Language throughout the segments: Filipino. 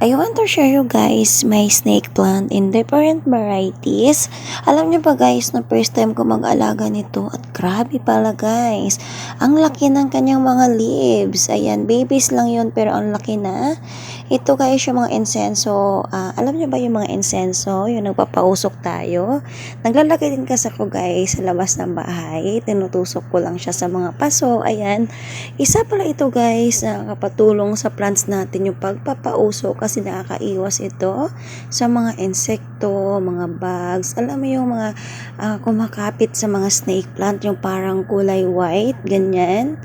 I want to share you guys my snake plant in different varieties. Alam niyo ba guys na first time ko mag-alaga nito at grabe pala guys. Ang laki ng kanyang mga leaves. Ayan, babies lang yun pero ang laki na. Ito guys yung mga insenso. Alam niyo ba yung mga insenso? Yung nagpapausok tayo. Naglalagay din kasi ako guys sa labas ng bahay. Tinutusok ko lang siya sa mga paso. Ayan. Isa pala ito guys na nakapatulong sa plants natin yung pagpapausok kasi nakakaiwas ito sa mga insekto, mga bugs. Alam mo yung mga kumakapit sa mga snake plant, yung parang kulay white, ganyan.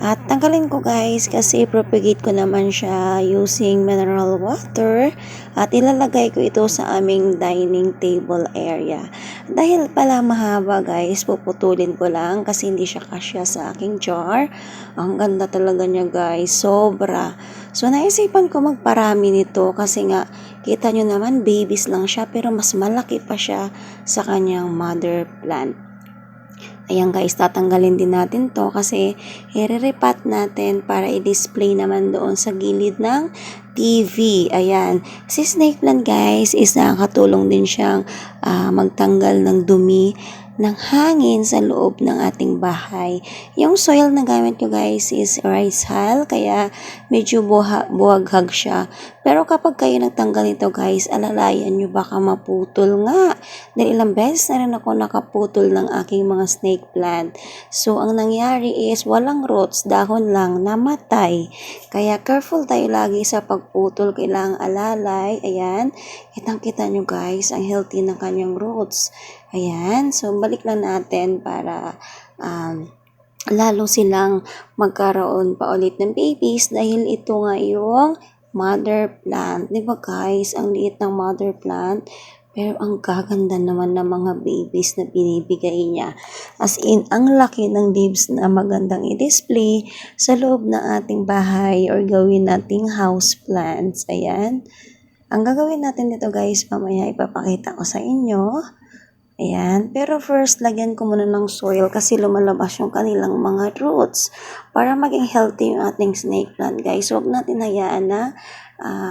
At tanggalin ko guys kasi propagate ko naman siya using mineral water at ilalagay ko ito sa aming dining table area. Dahil pala mahaba guys, puputulin ko lang kasi hindi siya kasya sa aking jar. Ang ganda talaga niya guys, sobra. So naisipan ko magparami nito kasi nga kita nyo naman babies lang siya pero mas malaki pa siya sa kanyang mother plant. Ayan guys, tatanggalin din natin to kasi i-repat natin para i-display naman doon sa gilid ng TV. Ayan. Si snake plant guys is nakakatulong din siyang magtanggal ng dumi ng hangin sa loob ng ating bahay. Yung soil na gamit ko guys is rice hull kaya medyo buhaghag siya. Pero kapag kayo nagtanggal nito guys, alalayan nyo baka maputol nga. Dahil ilang beses na rin ako nakaputol ng aking mga snake plant. So ang nangyari is walang roots, dahon lang, namatay. Kaya careful tayo lagi sa pagputol, kailangang alalay. Ayan, kitang-kita nyo guys, ang healthy ng kanyang roots. Ayan, so balik lang natin para lalo silang magkaroon pa ulit ng babies dahil ito nga yung mother plant. Diba guys, ang liit ng mother plant pero ang gaganda naman ng mga babies na binibigay niya. As in, ang laki ng leaves na magandang i-display sa loob ng ating bahay or gawin nating house plants. Ayan. Ang gagawin natin dito guys, mamaya ipapakita ko sa inyo. Ayan, pero first, lagyan ko muna ng soil kasi lumalabas yung kanilang mga roots para maging healthy yung ating snake plant, guys. Huwag natin hayaan na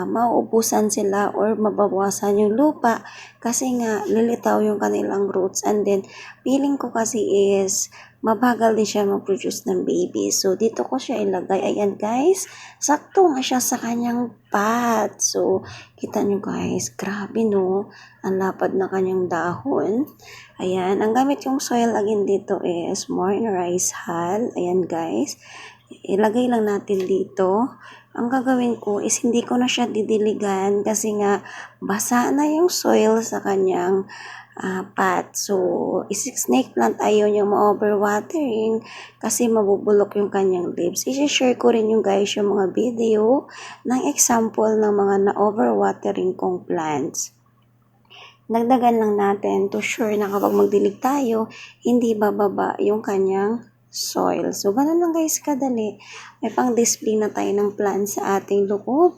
mauubusan sila or mabawasan yung lupa kasi nga lilitaw yung kanilang roots and then feeling ko kasi is mabagal din siya mag-produce ng baby. So, dito ko siya ilagay. Ayan, guys. Sakto nga siya sa kanyang pot. So, kita nyo, guys. Grabe, no? Ang lapad na kanyang dahon. Ayan. Ang gamit yung soil again dito is more in rice hull. Ayan, guys. Ilagay lang natin dito. Ang gagawin ko is hindi ko na siya didiligan kasi nga basa na yung soil sa kanyang pot. So, snake plant ayaw niya ma-overwatering kasi mabubulok yung kanyang leaves. I-share ko rin yung guys yung mga video ng example ng mga na-overwatering kong plants. Dagdagan lang natin to sure na kapag magdilig tayo, hindi bababa yung kanyang soil. So, ganun lang guys kadali. May pang-display na tayo ng plants sa ating loob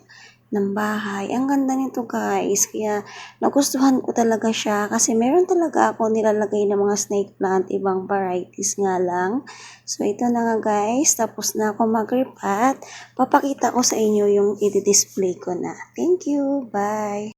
ng bahay. Ang ganda nito guys. Kaya nagustuhan ko talaga siya kasi meron talaga ako nilalagay ng mga snake plant, ibang varieties nga lang. So ito na nga guys, tapos na ako mag-repat. Papakita ko sa inyo yung i-display ko na. Thank you. Bye.